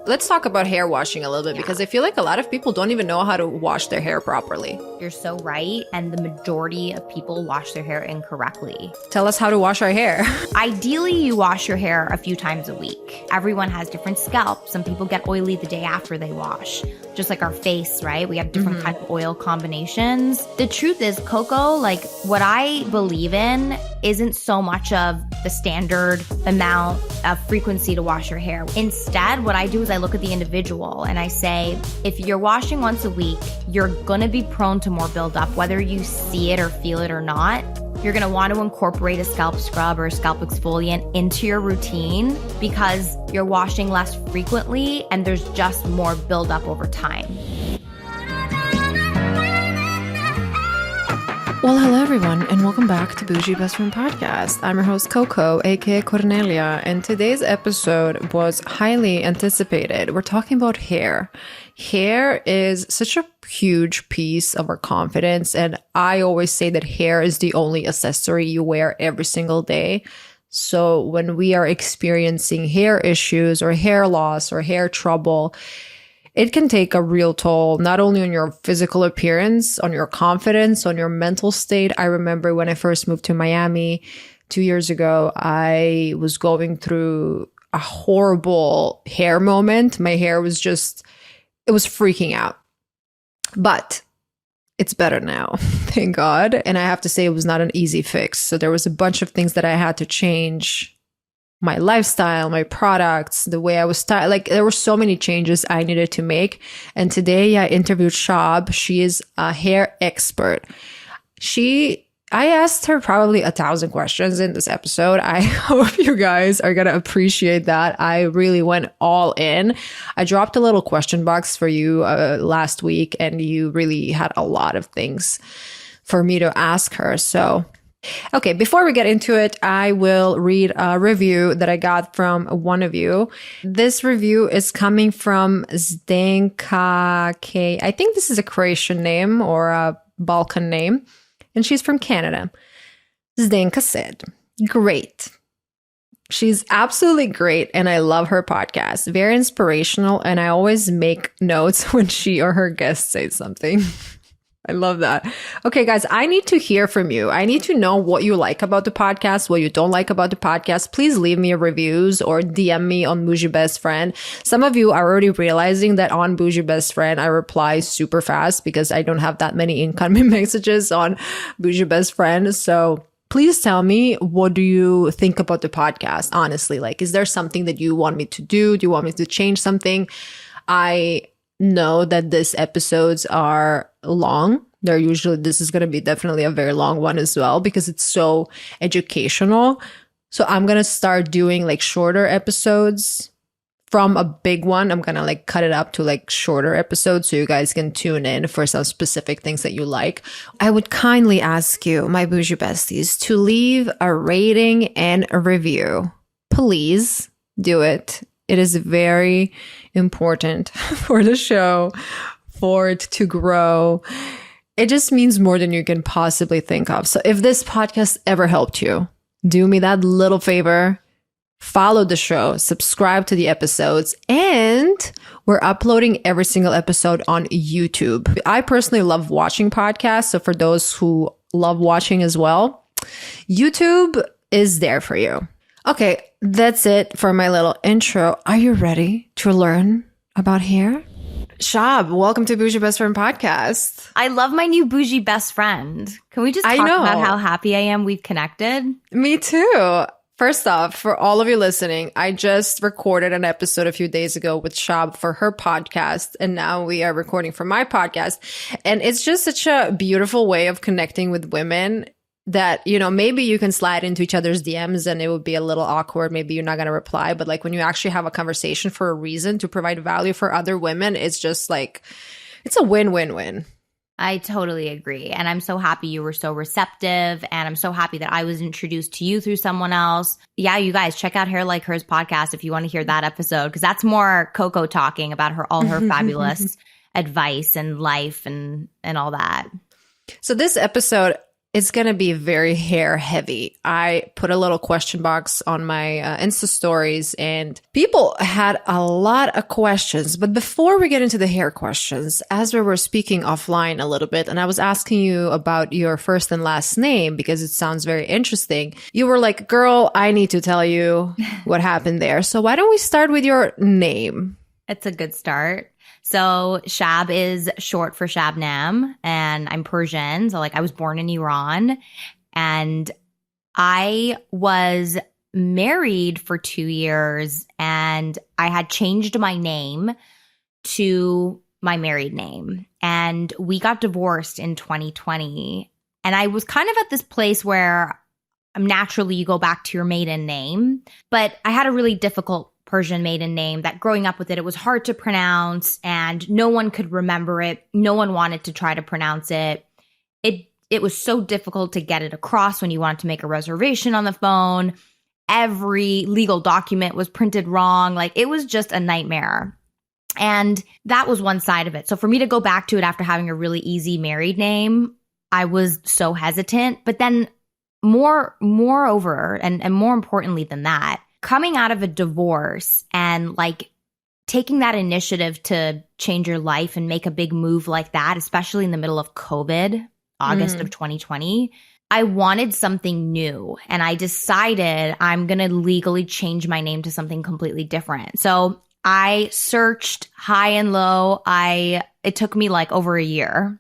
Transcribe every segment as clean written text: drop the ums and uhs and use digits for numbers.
let's talk about hair washing a little bit because I feel like a lot of people don't even know how to wash their hair properly. You're so right. And the majority of people wash their hair incorrectly. Tell us how to wash our hair. Ideally, you wash your hair a few times a week. Everyone has different scalps. Some people get oily the day after they wash. Just like our face, right? We have different kind of oil combinations. The truth is, Coco, like what I believe in isn't so much of the standard amount of frequency to wash your hair. Instead, what I do is I look at the individual and I say, if you're washing once a week, you're gonna be prone to more buildup, whether you see it or feel it or not. You're gonna want to incorporate a scalp scrub or a scalp exfoliant into your routine because you're washing less frequently and there's just more buildup over time. Well, hello everyone, and welcome back to Bougie Best Friend Podcast. I'm your host Coco, aka Cornelia, and today's episode was highly anticipated. We're talking about hair. Hair is such a huge piece of our confidence, and I always say that hair is the only accessory you wear every single day. So when we are experiencing hair issues or hair loss or hair trouble, it can take a real toll, not only on your physical appearance, on your confidence, on your mental state. I remember when I first moved to Miami 2 years ago, I was going through a horrible hair moment. My hair was it was freaking out. But it's better now, thank God. And I have to say it was not an easy fix. So there was a bunch of things that I had to change. My lifestyle, my products, the way I was styled. Like there were so many changes I needed to make. And today I interviewed Shab. She is a hair expert. I asked her probably 1,000 questions in this episode. I hope you guys are going to appreciate that. I really went all in. I dropped a little question box for you last week, and you really had a lot of things for me to ask her. So okay, before we get into it, I will read a review that I got from one of you. This review is coming from Zdenka K. I think this is a Croatian name or a Balkan name, and she's from Canada. Zdenka said, "Great. She's absolutely great, and I love her podcast. Very inspirational, and I always make notes when she or her guest says something." I love that. Okay, guys, I need to hear from you. I need to know what you like about the podcast, what you don't like about the podcast. Please leave me reviews or DM me on Bougie Best Friend. Some of you are already realizing that on Bougie Best Friend, I reply super fast because I don't have that many incoming messages on Bougie Best Friend. So please tell me, what do you think about the podcast? Honestly, like, is there something that you want me to do? Do you want me to change something? I know that these episodes are long. This is going to be definitely a very long one as well because it's so educational. So I'm going to start doing like shorter episodes from a big one. I'm going to like cut it up to like shorter episodes so you guys can tune in for some specific things that you like. I would kindly ask you, my bougie besties, to leave a rating and a review. Please do it. It is very important for the show, for it to grow. It just means more than you can possibly think of. So if this podcast ever helped you, do me that little favor. Follow the show, subscribe to the episodes, and we're uploading every single episode on YouTube. I personally love watching podcasts. So for those who love watching as well, YouTube is there for you. Okay, that's it for my little intro. Are you ready to learn about hair? Shab, welcome to Bougie Best Friend Podcast. I love my new bougie best friend. Can we just talk about how happy I am we've connected? Me too. First off, for all of you listening, I just recorded an episode a few days ago with Shab for her podcast, and now we are recording for my podcast. And it's just such a beautiful way of connecting with women that, you know, maybe you can slide into each other's DMs and it would be a little awkward. Maybe you're not going to reply. But like when you actually have a conversation for a reason to provide value for other women, it's just like, it's a win-win-win. I totally agree. And I'm so happy you were so receptive. And I'm so happy that I was introduced to you through someone else. Yeah, you guys, check out Hair Like Hers podcast if you want to hear that episode, because that's more Coco talking about all her fabulous advice and life and all that. So this episode, it's going to be very hair heavy. I put a little question box on my Insta stories and people had a lot of questions. But before we get into the hair questions, as we were speaking offline a little bit, and I was asking you about your first and last name because it sounds very interesting, you were like, girl, I need to tell you what happened there. So why don't we start with your name? It's a good start. So Shab is short for Shabnam, and I'm Persian. So like I was born in Iran, and I was married for 2 years, and I had changed my name to my married name. And we got divorced in 2020. And I was kind of at this place where naturally you go back to your maiden name, but I had a really difficult Persian maiden name that growing up with it, it was hard to pronounce and no one could remember it. No one wanted to try to pronounce it. It was so difficult to get it across when you wanted to make a reservation on the phone. Every legal document was printed wrong. Like it was just a nightmare. And that was one side of it. So for me to go back to it after having a really easy married name, I was so hesitant. But then moreover, and more importantly than that, coming out of a divorce and like taking that initiative to change your life and make a big move like that, especially in the middle of COVID, August of 2020, I wanted something new. And I decided I'm going to legally change my name to something completely different. So I searched high and low. It took me like over a year.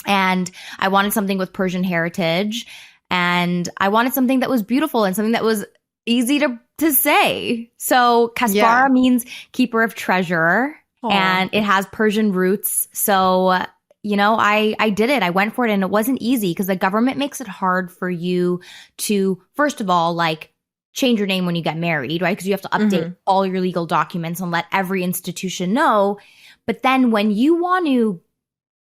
And I wanted something with Persian heritage. And I wanted something that was beautiful and something that was easy to say. So Caspara means keeper of treasure. Aww. And it has Persian roots. So, I did it. I went for it and it wasn't easy because the government makes it hard for you to, first of all, like change your name when you get married, right? Because you have to update all your legal documents and let every institution know. But then when you want to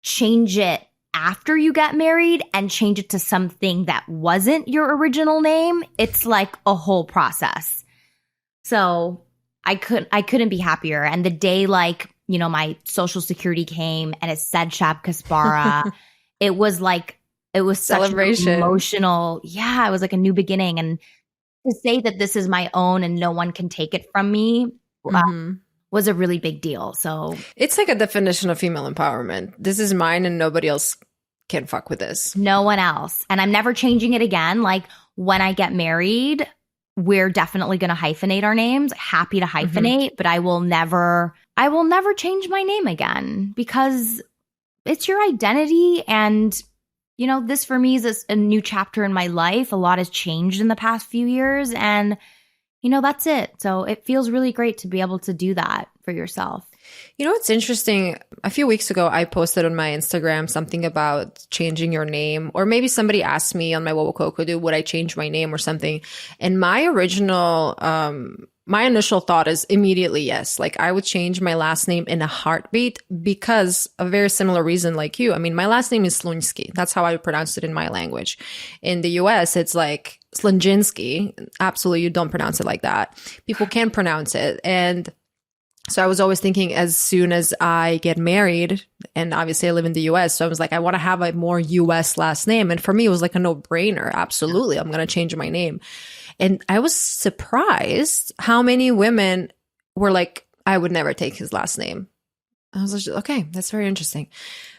change it after you get married and change it to something that wasn't your original name, it's like a whole process. So I couldn't be happier. And the day my social security came and it said Shab Caspara, it was celebration. Such an emotional, it was like a new beginning. And to say that this is my own and no one can take it from me was a really big deal. So it's like a definition of female empowerment. This is mine and nobody else can fuck with this. No one else. And I'm never changing it again. Like when I get married, we're definitely going to hyphenate our names. Happy to hyphenate, but I will never change my name again because it's your identity. And, this for me is a new chapter in my life. A lot has changed in the past few years and, that's it. So it feels really great to be able to do that for yourself. It's interesting. A few weeks ago, I posted on my Instagram something about changing your name, or maybe somebody asked me on my Wowokokodu, would I change my name or something? And my initial thought is immediately yes. Like I would change my last name in a heartbeat because a very similar reason like you. I mean, my last name is Slunsky. That's how I pronounce it in my language. In the US, it's like Slunjinsky. Absolutely, you don't pronounce it like that. People can't pronounce it. And so I was always thinking as soon as I get married, and obviously I live in the US, so I was like, I want to have a more US last name. And for me, it was like a no-brainer. Absolutely, I'm going to change my name. And I was surprised how many women were like, I would never take his last name. I was like, okay, that's very interesting.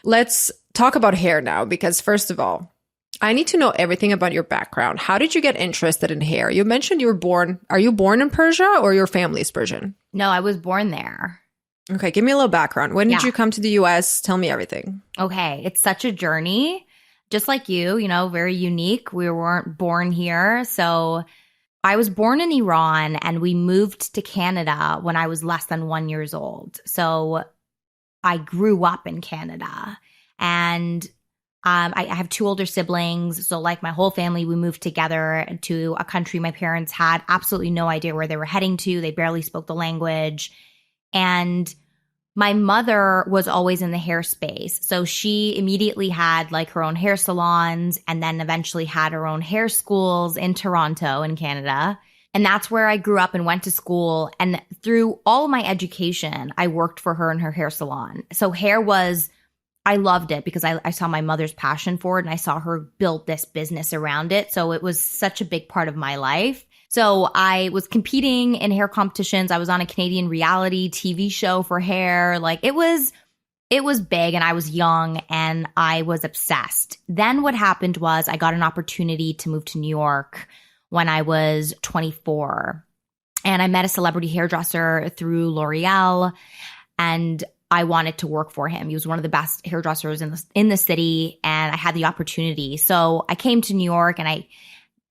Let's talk about hair now, because first of all, I need to know everything about your background. How did you get interested in hair? You mentioned are you born in Persia or your family is Persian? No, I was born there. Okay, give me a little background. When did you come to the US? Tell me everything. Okay, it's such a journey. Just like you, very unique. We weren't born here. So I was born in Iran and we moved to Canada when I was less than 1 year old. So I grew up in Canada and I have 2 older siblings. So like my whole family, we moved together to a country my parents had absolutely no idea where they were heading to. They barely spoke the language. And my mother was always in the hair space. So she immediately had like her own hair salons and then eventually had her own hair schools in Toronto in Canada. And that's where I grew up and went to school. And through all of my education, I worked for her in her hair salon. So hair was I loved it because I saw my mother's passion for it and I saw her build this business around it. So it was such a big part of my life. So I was competing in hair competitions. I was on a Canadian reality TV show for hair. Like it was big and I was young and I was obsessed. Then what happened was I got an opportunity to move to New York when I was 24. And I met a celebrity hairdresser through L'Oreal and I wanted to work for him. He was one of the best hairdressers in the city and I had the opportunity. So I came to New York and I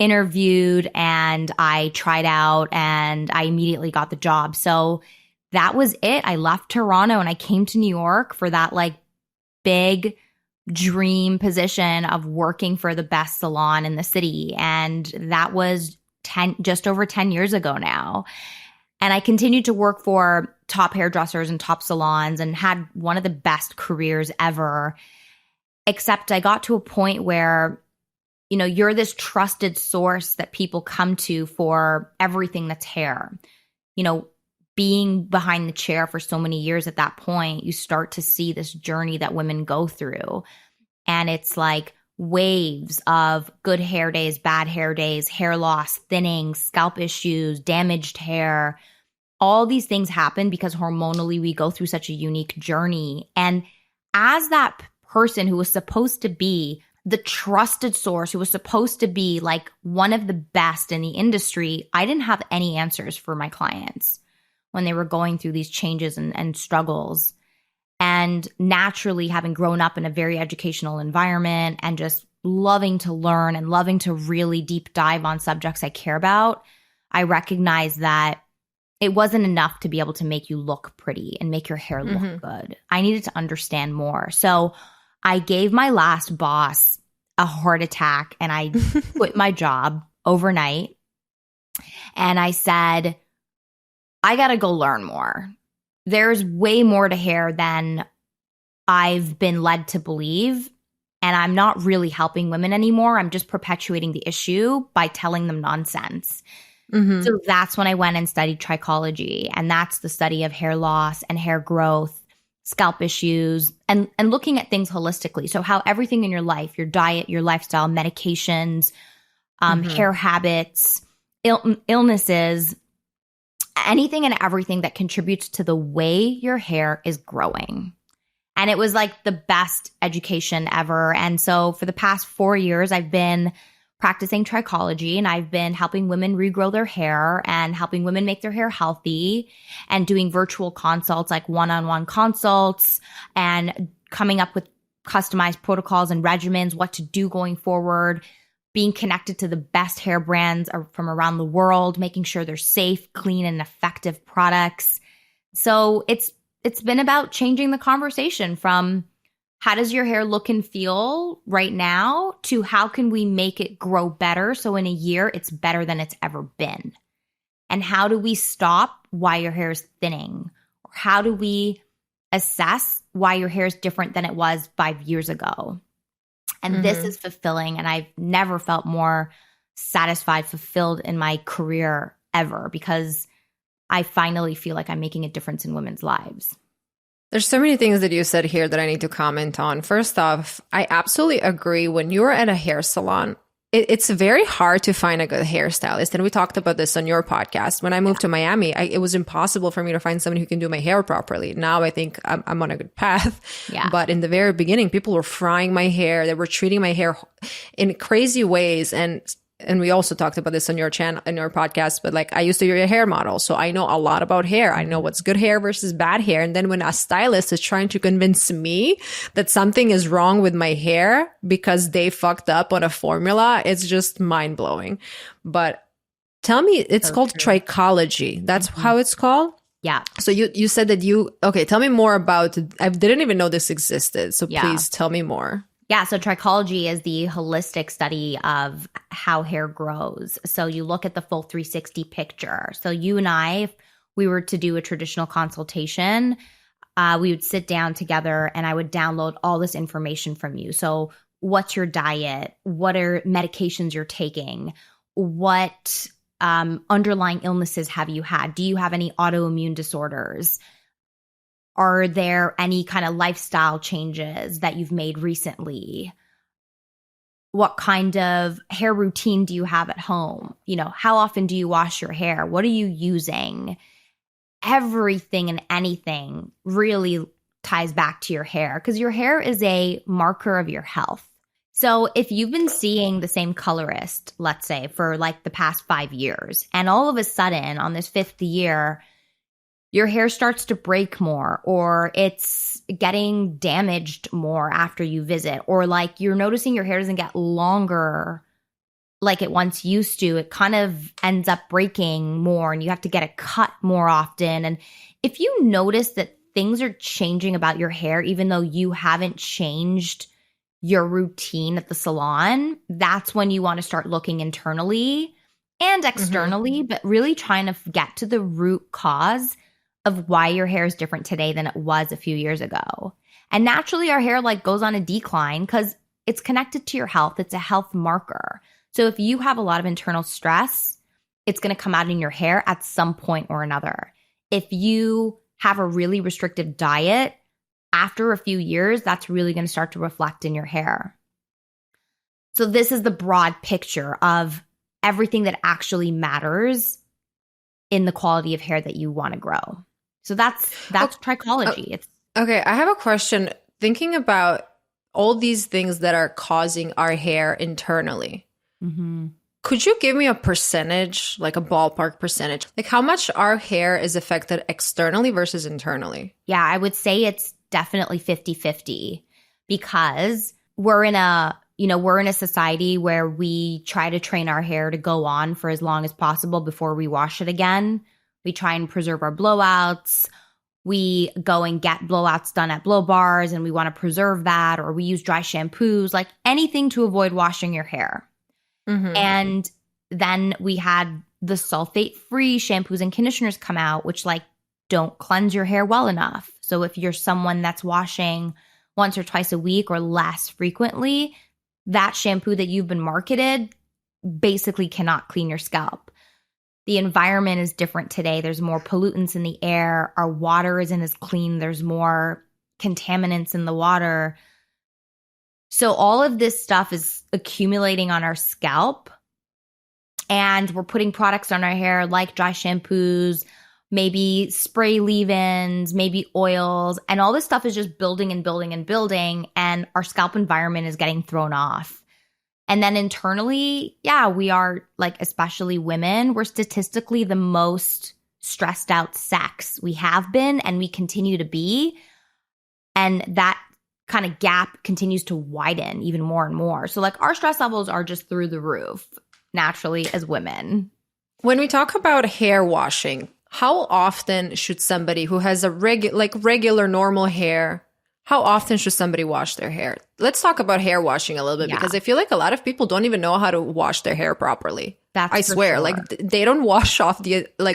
interviewed and I tried out and I immediately got the job. So that was it. I left Toronto and I came to New York for that like big dream position of working for the best salon in the city. And that was just over 10 years ago now. And I continued to work for top hairdressers and top salons and had one of the best careers ever. Except I got to a point where, you know, you're this trusted source that people come to for everything that's hair. You know, being behind the chair for so many years at that point, you start to see this journey that women go through. And it's like waves of good hair days, bad hair days, hair loss, thinning, scalp issues, damaged hair. All these things happen because hormonally we go through such a unique journey. And as that person who was supposed to be the trusted source, who was supposed to be like one of the best in the industry, I didn't have any answers for my clients when they were going through these changes and struggles. And naturally, having grown up in a very educational environment and just loving to learn and loving to really deep dive on subjects I care about, I recognized that it wasn't enough to be able to make you look pretty and make your hair look good. I needed to understand more. So I gave my last boss a heart attack and I quit my job overnight. And I said, I got to go learn more. There's way more to hair than I've been led to believe. And I'm not really helping women anymore. I'm just perpetuating the issue by telling them nonsense. So that's when I went and studied trichology. And that's the study of hair loss and hair growth, scalp issues, and looking at things holistically. So how everything in your life, your diet, your lifestyle, medications, hair habits, illnesses, anything and everything that contributes to the way your hair is growing. And it was like the best education ever. And so for the past 4 years, I've been practicing trichology and I've been helping women regrow their hair and helping women make their hair healthy and doing virtual consults, like one-on-one consults, and coming up with customized protocols and regimens, what to do going forward, being connected to the best hair brands from around the world, making sure they're safe, clean, and effective products. So it's been about changing the conversation from how does your hair look and feel right now to how can we make it grow better so in a year it's better than it's ever been? And how do we stop why your hair is thinning? Or how do we assess why your hair is different than it was 5 years ago? And this is fulfilling. And I've never felt more satisfied, fulfilled in my career ever because I finally feel like I'm making a difference in women's lives. There's so many things that you said here that I need to comment on. First off, I absolutely agree. When you're at a hair salon, it's very hard to find a good hairstylist. And we talked about this on your podcast. When I moved to Miami, it was impossible for me to find someone who can do my hair properly. Now I think I'm on a good path. Yeah. But in the very beginning, people were frying my hair. They were treating my hair in crazy ways. And we also talked about this on your channel, in your podcast, but like I used to be a hair model. So I know a lot about hair. I know what's good hair versus bad hair. And then when a stylist is trying to convince me that something is wrong with my hair because they fucked up on a formula, it's just mind blowing. But tell me, it's called Trichology. That's how it's called? Yeah. So you said that okay, tell me more about, I didn't even know this existed. So please tell me more. Yeah, so trichology is the holistic study of how hair grows. So you look at the full 360 picture. So you and I, if we were to do a traditional consultation, we would sit down together and I would download all this information from you. So what's your diet? What are medications you're taking? What underlying illnesses have you had? Do you have any autoimmune disorders? Are there any kind of lifestyle changes that you've made recently? What kind of hair routine do you have at home? How often do you wash your hair? What are you using? Everything and anything really ties back to your hair, because your hair is a marker of your health. So if you've been seeing the same colorist, let's say, for like the past 5 years, and all of a sudden on this 5th year, your hair starts to break more, or it's getting damaged more after you visit, or like you're noticing your hair doesn't get longer like it once used to, it kind of ends up breaking more and you have to get a cut more often. And if you notice that things are changing about your hair, even though you haven't changed your routine at the salon, that's when you want to start looking internally and externally, but really trying to get to the root cause of why your hair is different today than it was a few years ago. And naturally, our hair like goes on a decline because it's connected to your health. It's a health marker. So if you have a lot of internal stress, it's going to come out in your hair at some point or another. If you have a really restrictive diet, after a few years, that's really going to start to reflect in your hair. So this is the broad picture of everything that actually matters in the quality of hair that you want to grow. So that's trichology. Okay, I have a question. Thinking about all these things that are causing our hair internally, could you give me a percentage, like a ballpark percentage? Like how much our hair is affected externally versus internally? Yeah, I would say it's definitely 50-50 because we're in a society where we try to train our hair to go on for as long as possible before we wash it again. We try and preserve our blowouts. We go and get blowouts done at blow bars and we want to preserve that, or we use dry shampoos, like anything to avoid washing your hair. And then we had the sulfate-free shampoos and conditioners come out, which like don't cleanse your hair well enough. So if you're someone that's washing once or twice a week or less frequently, that shampoo that you've been marketed basically cannot clean your scalp. The environment is different today. There's more pollutants in the air. Our water isn't as clean. There's more contaminants in the water. So all of this stuff is accumulating on our scalp, and we're putting products on our hair like dry shampoos, maybe spray leave-ins, maybe oils, and all this stuff is just building and building and building, and our scalp environment is getting thrown off. And then internally, yeah, we are like, especially women, we're statistically the most stressed out sex. We have been and we continue to be. And that kind of gap continues to widen even more and more. So like our stress levels are just through the roof naturally as women. When we talk about hair washing, how often should somebody who has a regular normal hair, how often should somebody wash their hair? Let's talk about hair washing a little bit, because I feel like a lot of people don't even know how to wash their hair properly. I swear, sure. like they don't wash off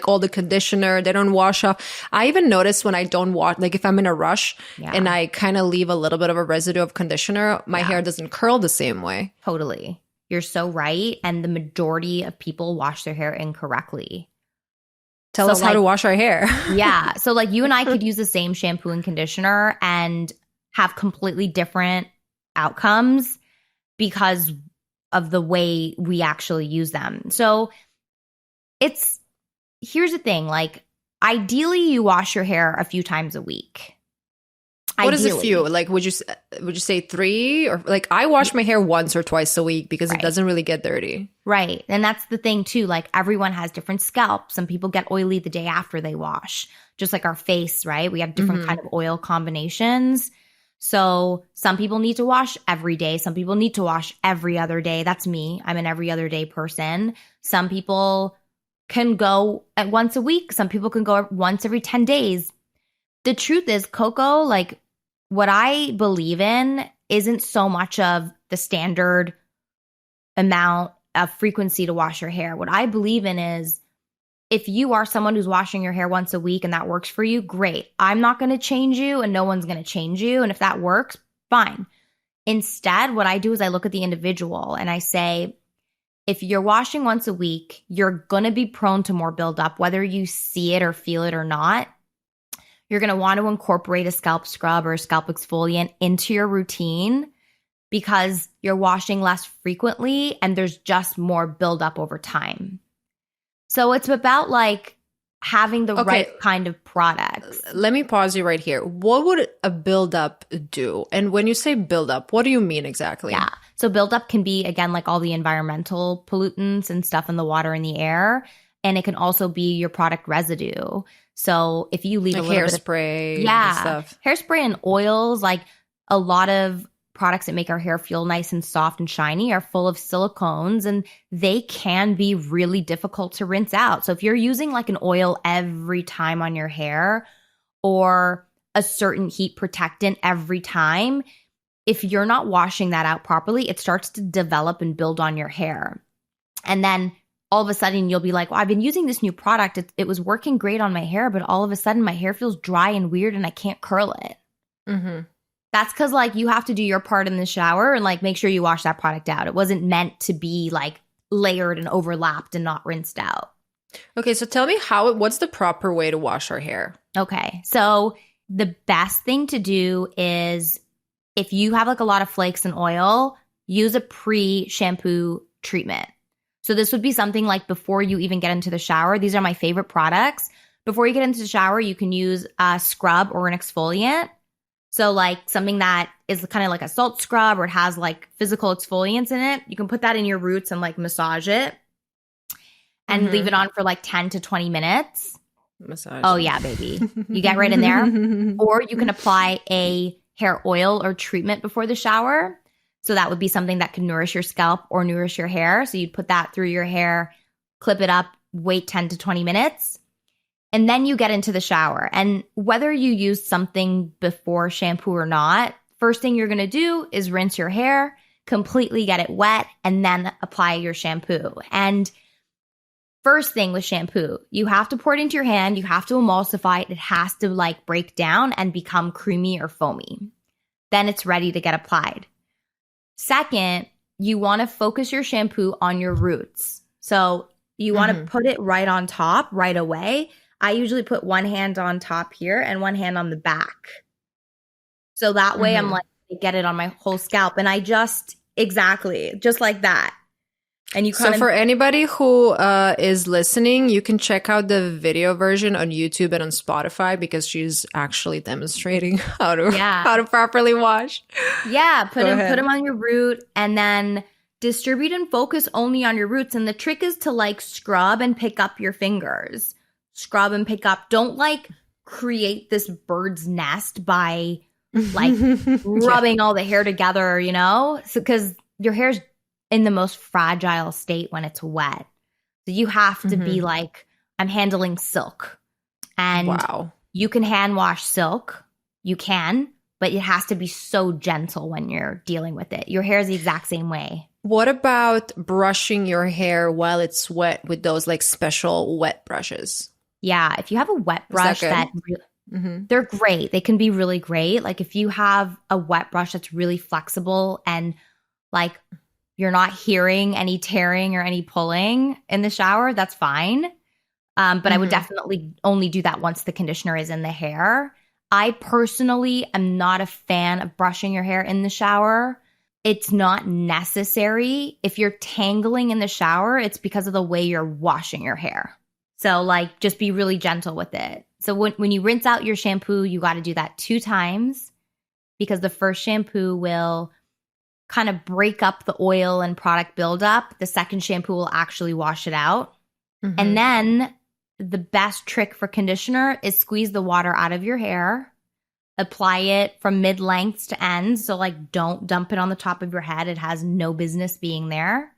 all the conditioner. They don't wash off. I even notice when I don't wash, like if I'm in a rush and I kind of leave a little bit of a residue of conditioner, my hair doesn't curl the same way. Totally. You're so right. And the majority of people wash their hair incorrectly. Tell us how to wash our hair. Yeah. So like you and I could use the same shampoo and conditioner and have completely different outcomes because of the way we actually use them. So here's the thing, like ideally you wash your hair a few times a week. What is a few? Like would you say 3, or like I wash my hair once or twice a week because it doesn't really get dirty. Right. And that's the thing too, like everyone has different scalps. Some people get oily the day after they wash, just like our face, right? We have different kind of oil combinations. So some people need to wash every day. Some people need to wash every other day. That's me. I'm an every other day person. Some people can go at once a week. Some people can go once every 10 days. The truth is, Coco, like what I believe in isn't so much of the standard amount of frequency to wash your hair. What I believe in is if you are someone who's washing your hair once a week and that works for you, great. I'm not going to change you and no one's going to change you. And if that works, fine. Instead, what I do is I look at the individual and I say, if you're washing once a week, you're going to be prone to more buildup, whether you see it or feel it or not. you're going to want to incorporate a scalp scrub or a scalp exfoliant into your routine because you're washing less frequently and there's just more buildup over time. So it's about like having the right kind of products. Let me pause you right here. What would a buildup do? And when you say buildup, what do you mean exactly? Yeah. So buildup can be, again, like all the environmental pollutants and stuff in the water and the air. And it can also be your product residue. So if you leave like a little hairspray bit of and stuff. Hairspray and oils, like a lot of products that make our hair feel nice and soft and shiny are full of silicones, and they can be really difficult to rinse out. So if you're using like an oil every time on your hair or a certain heat protectant every time, if you're not washing that out properly, it starts to develop and build on your hair. And then all of a sudden you'll be like, well, I've been using this new product. It was working great on my hair, but all of a sudden my hair feels dry and weird and I can't curl it. Mm-hmm. That's because like you have to do your part in the shower and like make sure you wash that product out. It wasn't meant to be like layered and overlapped and not rinsed out. Okay, so tell me what's the proper way to wash our hair? Okay, so the best thing to do is if you have like a lot of flakes and oil, use a pre-shampoo treatment. So this would be something like before you even get into the shower. These are my favorite products. Before you get into the shower, you can use a scrub or an exfoliant. So like something that is kind of like a salt scrub or it has like physical exfoliants in it. You can put that in your roots and like massage it and leave it on for like 10 to 20 minutes. Massage. Oh yeah, baby. You get right in there. Or you can apply a hair oil or treatment before the shower. So that would be something that can nourish your scalp or nourish your hair. So you'd put that through your hair, clip it up, wait 10 to 20 minutes. And then you get into the shower. And whether you use something before shampoo or not, first thing you're going to do is rinse your hair, completely get it wet, and then apply your shampoo. And first thing with shampoo, you have to pour it into your hand. You have to emulsify it. It has to like break down and become creamy or foamy. Then it's ready to get applied. Second, you want to focus your shampoo on your roots. So you want to put it right on top right away. I usually put one hand on top here and one hand on the back. So that way I'm like, get it on my whole scalp. And I just like that. And you kind So for anybody who is listening, you can check out the video version on YouTube and on Spotify because she's actually demonstrating how to properly wash. Yeah, put them on your root and then distribute and focus only on your roots. And the trick is to like scrub and pick up your fingers. Scrub and pick up. Don't like create this bird's nest by like rubbing all the hair together, you know? So because your hair's in the most fragile state when it's wet. So you have to be like, I'm handling silk. And you can hand wash silk. You can, but it has to be so gentle when you're dealing with it. Your hair is the exact same way. What about brushing your hair while it's wet with those like special wet brushes? Yeah, if you have a wet brush they're great. They can be really great. Like if you have a wet brush that's really flexible and like you're not hearing any tearing or any pulling in the shower, that's fine. But I would definitely only do that once the conditioner is in the hair. I personally am not a fan of brushing your hair in the shower. It's not necessary. If you're tangling in the shower, it's because of the way you're washing your hair. So like just be really gentle with it. So when you rinse out your shampoo, you got to do that 2 times because the first shampoo will kind of break up the oil and product buildup. The second shampoo will actually wash it out. And then the best trick for conditioner is squeeze the water out of your hair, apply it from mid-lengths to ends. So like don't dump it on the top of your head. It has no business being there.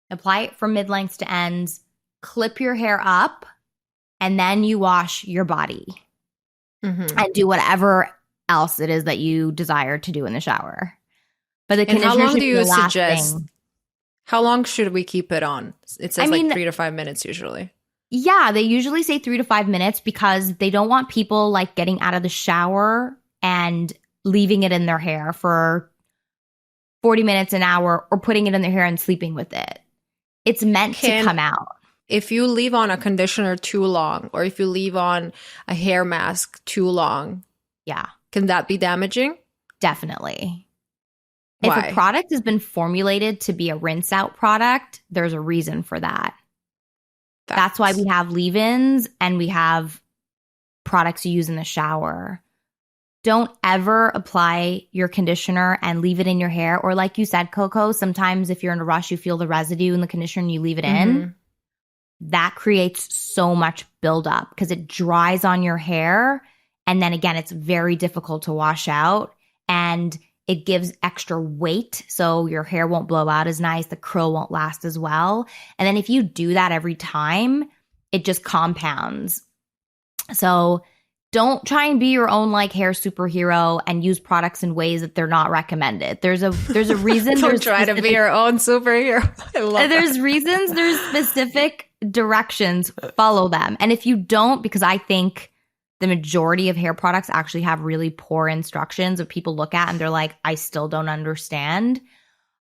Apply it from mid-lengths to ends. Clip your hair up, and then you wash your body and do whatever else it is that you desire to do in the shower. But the conditioner, how long do you suggest? How long should we keep it on? It says like 3 to 5 minutes usually. Yeah, they usually say 3 to 5 minutes because they don't want people like getting out of the shower and leaving it in their hair for 40 minutes, an hour, or putting it in their hair and sleeping with it. It's meant to come out. if you leave on a conditioner too long, or if you leave on a hair mask too long, Yeah, can that be damaging? definitely. Why? If a product has been formulated to be a rinse out product, there's a reason for that. That's why we have leave-ins and we have products you use in the shower. Don't ever apply your conditioner and leave it in your hair. Or like you said, Coco, sometimes if you're in a rush, you feel the residue in the conditioner and you leave it in. That creates so much buildup because it dries on your hair. And then again, it's very difficult to wash out. And it gives extra weight, so your hair won't blow out as nice. The curl won't last as well. And then if you do that every time, it just compounds. So don't try and be your own like hair superhero and use products in ways that they're not recommended. There's a reason. Don't try to be your own superhero. I love there's that. reasons. There's specific directions. Follow them. And if you don't, because I think the majority of hair products actually have really poor instructions that people look at and they're like, I still don't understand.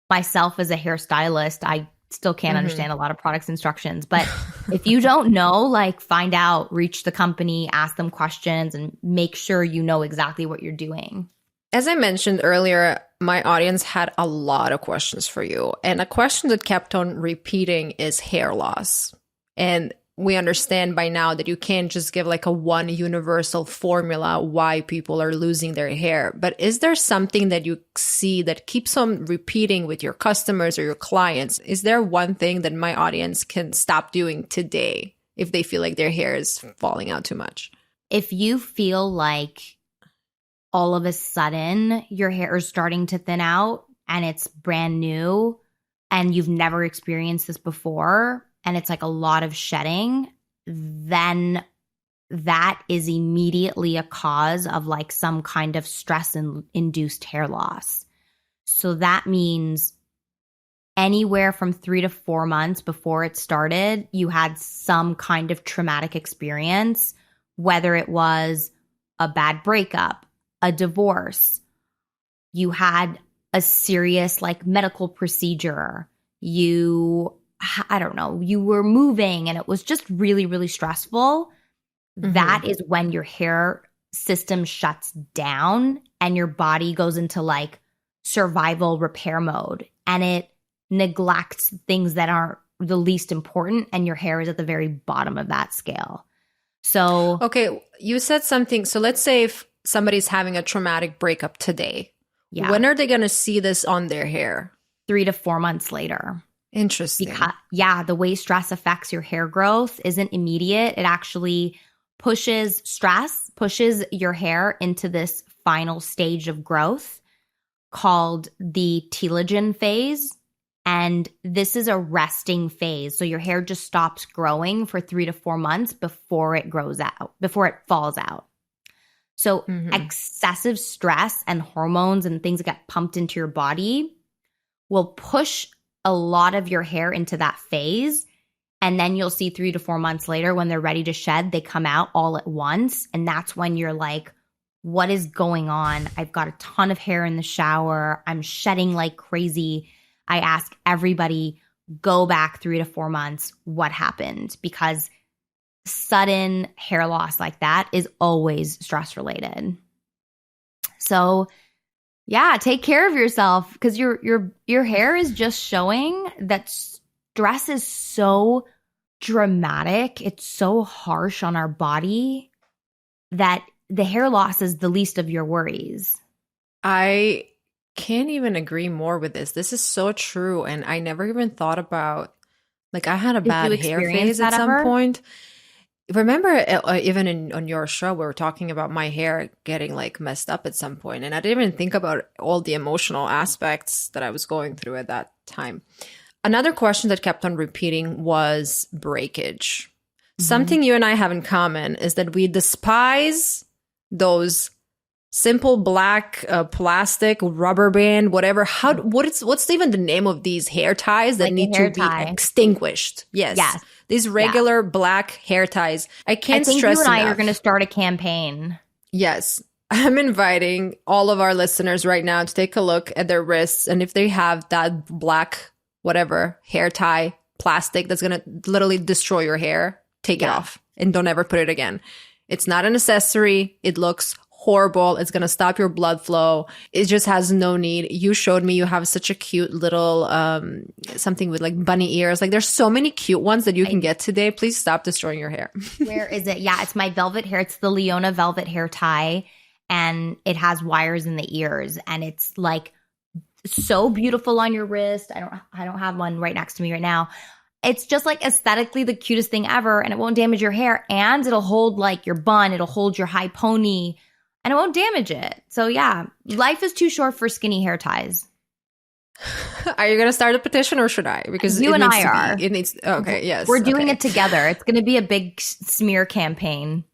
Myself as a hairstylist, I still can't understand a lot of products instructions. But if you don't know, like find out, reach the company, ask them questions, and make sure you know exactly what you're doing. As I mentioned earlier, my audience had a lot of questions for you. And a question that kept on repeating is hair loss. And we understand by now that you can't just give like a one universal formula why people are losing their hair. But is there something that you see that keeps on repeating with your customers or your clients? Is there one thing that my audience can stop doing today if they feel like their hair is falling out too much? If you feel like all of a sudden your hair is starting to thin out and it's brand new and you've never experienced this before, and it's like a lot of shedding, then that is immediately a cause of like some kind of stress-induced hair loss. So that means anywhere from 3 to 4 months before it started, you had some kind of traumatic experience, whether it was a bad breakup, a divorce, you had a serious like medical procedure, I don't know, you were moving and it was just really, really stressful. That is when your hair system shuts down and your body goes into like survival repair mode and it neglects things that aren't the least important, and your hair is at the very bottom of that scale. So, okay, you said something. So let's say if somebody's having a traumatic breakup today, when are they going to see this on their hair? 3 to 4 months later. Interesting. Because, the way stress affects your hair growth isn't immediate. It actually pushes your hair into this final stage of growth called the telogen phase. And this is a resting phase. So your hair just stops growing for 3 to 4 months before it falls out. So excessive stress and hormones and things that get pumped into your body will push a lot of your hair into that phase. And then you'll see 3 to 4 months later when they're ready to shed, they come out all at once. And that's when you're like, what is going on? I've got a ton of hair in the shower. I'm shedding like crazy. I ask everybody, go back 3 to 4 months. What happened? Because sudden hair loss like that is always stress related. So take care of yourself, because your hair is just showing that stress is so dramatic. It's so harsh on our body that the hair loss is the least of your worries. I can't even agree more with this. This is so true. And I never even thought about, like, I had a bad hair phase at some point. Remember, even on your show, we were talking about my hair getting like messed up at some point, and I didn't even think about all the emotional aspects that I was going through at that time. Another question that kept on repeating was breakage. Something you and I have in common is that we despise those simple black plastic rubber band, whatever. What's even the name of these hair ties that need to be extinguished? Yes. These regular black hair ties. I can't stress enough. I think you and I are going to start a campaign. Yes. I'm inviting all of our listeners right now to take a look at their wrists. And if they have that black, whatever, hair tie plastic that's going to literally destroy your hair, take it off and don't ever put it again. It's not an accessory. It looks horrible. It's going to stop your blood flow. It just has no need. You showed me you have such a cute little something with like bunny ears. Like there's so many cute ones that you can get today. Please stop destroying your hair. Where is it? Yeah, it's my velvet hair. It's the Leona velvet hair tie, and it has wires in the ears, and it's like so beautiful on your wrist. I don't have one right next to me right now. It's just like aesthetically the cutest thing ever, and it won't damage your hair, and it'll hold like your bun, it'll hold your high pony, and it won't damage it. So yeah, life is too short for skinny hair ties. Are you going to start a petition or should I? Because you and I are. It needs. Okay, yes. We're doing it together. It's going to be a big smear campaign.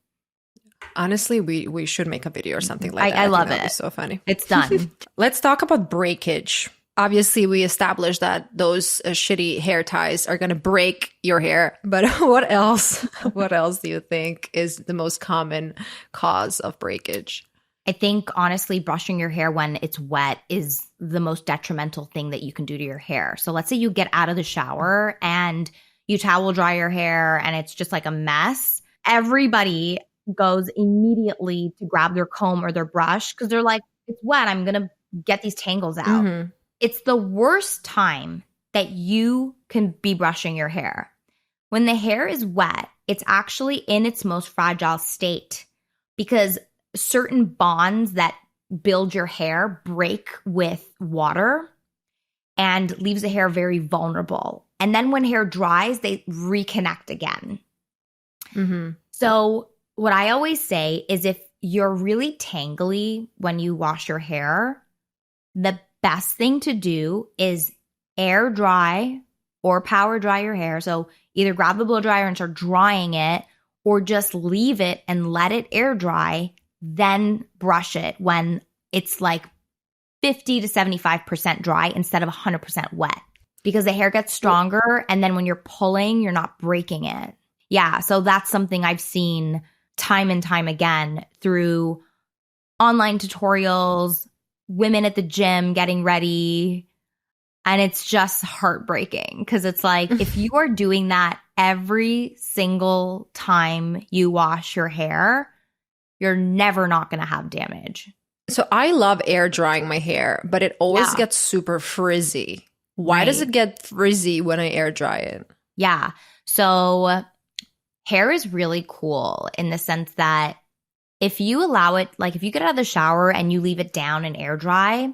Honestly, we should make a video or something like that. I love it. That'd be so funny. It's done. Let's talk about breakage. Obviously, we established that those shitty hair ties are going to break your hair. But what else? What else do you think is the most common cause of breakage? I think, honestly, brushing your hair when it's wet is the most detrimental thing that you can do to your hair. So let's say you get out of the shower and you towel dry your hair and it's just like a mess. Everybody goes immediately to grab their comb or their brush because they're like, it's wet. I'm going to get these tangles out. Mm-hmm. It's the worst time that you can be brushing your hair. When the hair is wet, it's actually in its most fragile state because certain bonds that build your hair break with water and leaves the hair very vulnerable. And then when hair dries, they reconnect again. Mm-hmm. So what I always say is if you're really tangly when you wash your hair, the best thing to do is air dry or power dry your hair. So either grab the blow dryer and start drying it or just leave it and let it air dry, then brush it when it's like 50 to 75% dry instead of 100% wet because the hair gets stronger. And then when you're pulling, you're not breaking it. Yeah. So that's something I've seen time and time again through online tutorials, women at the gym getting ready. And it's just heartbreaking because it's like if you are doing that every single time you wash your hair, you're never not going to have damage. So I love air drying my hair, but it always gets super frizzy. Why does it get frizzy when I air dry it? Yeah. So hair is really cool in the sense that if you allow it, like if you get out of the shower and you leave it down and air dry,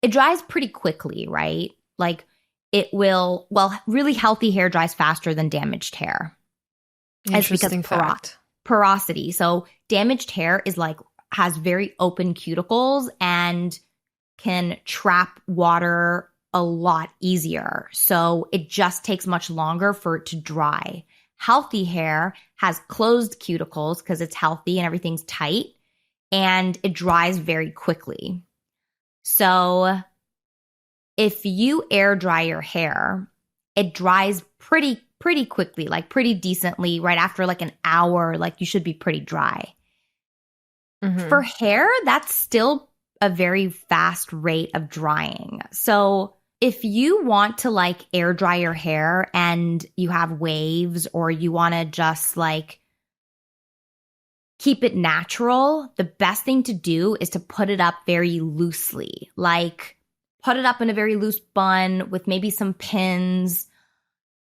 it dries pretty quickly, right? Like it will, well, really healthy hair dries faster than damaged hair. Interesting fact. Porosity. So damaged hair is like, has very open cuticles and can trap water a lot easier. So it just takes much longer for it to dry. Healthy hair has closed cuticles because it's healthy and everything's tight, and it dries very quickly. So if you air dry your hair, it dries pretty quickly, like pretty decently right after like an hour, like you should be pretty dry. Mm-hmm. For hair, that's still a very fast rate of drying. So if you want to like air dry your hair and you have waves or you want to just like keep it natural, the best thing to do is to put it up very loosely. Like put it up in a very loose bun with maybe some pins,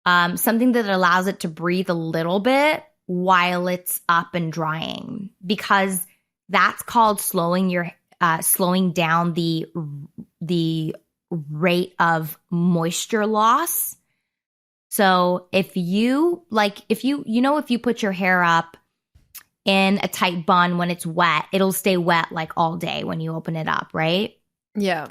something that allows it to breathe a little bit while it's up and drying, because that's called slowing down the rate of moisture loss. So if you put your hair up in a tight bun when it's wet, it'll stay wet like all day when you open it up, right? Yeah.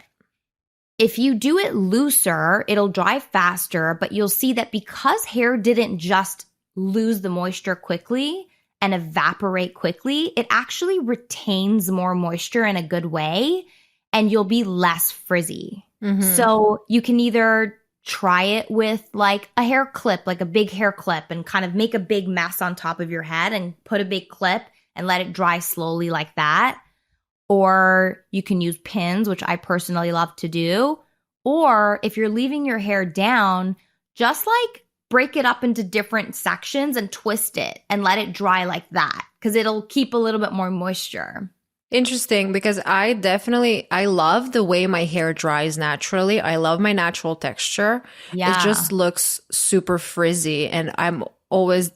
If you do it looser, it'll dry faster, but you'll see that because hair didn't just lose the moisture quickly and evaporate quickly, it actually retains more moisture in a good way, and you'll be less frizzy. Mm-hmm. So you can either try it with like a hair clip, like a big hair clip, and kind of make a big mess on top of your head and put a big clip and let it dry slowly like that. Or you can use pins, which I personally love to do. Or if you're leaving your hair down, just like break it up into different sections and twist it and let it dry like that because it'll keep a little bit more moisture. Interesting, because I love the way my hair dries naturally. I love my natural texture. Yeah. It just looks super frizzy, and I'm always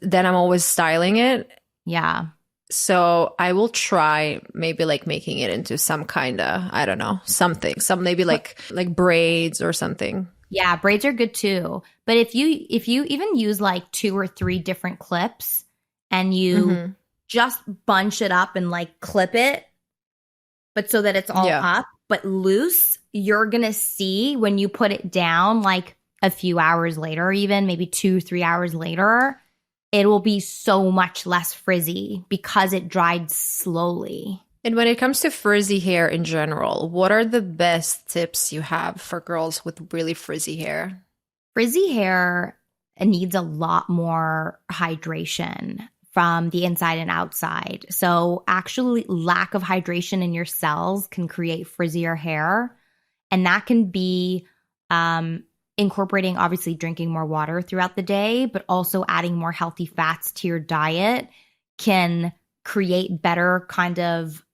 styling it. Yeah. So I will try maybe like making it into some kind of, I don't know, something, maybe like braids or something. Yeah, braids are good too. But if you even use like 2 or 3 different clips and you just bunch it up and like clip it, but so that it's all up but loose, you're going to see when you put it down like a few hours later, even maybe 2-3 hours later, it will be so much less frizzy because it dried slowly. And when it comes to frizzy hair in general, what are the best tips you have for girls with really frizzy hair? Frizzy hair needs a lot more hydration from the inside and outside. So actually, lack of hydration in your cells can create frizzier hair. And that can be incorporating, obviously, drinking more water throughout the day, but also adding more healthy fats to your diet can create better kind of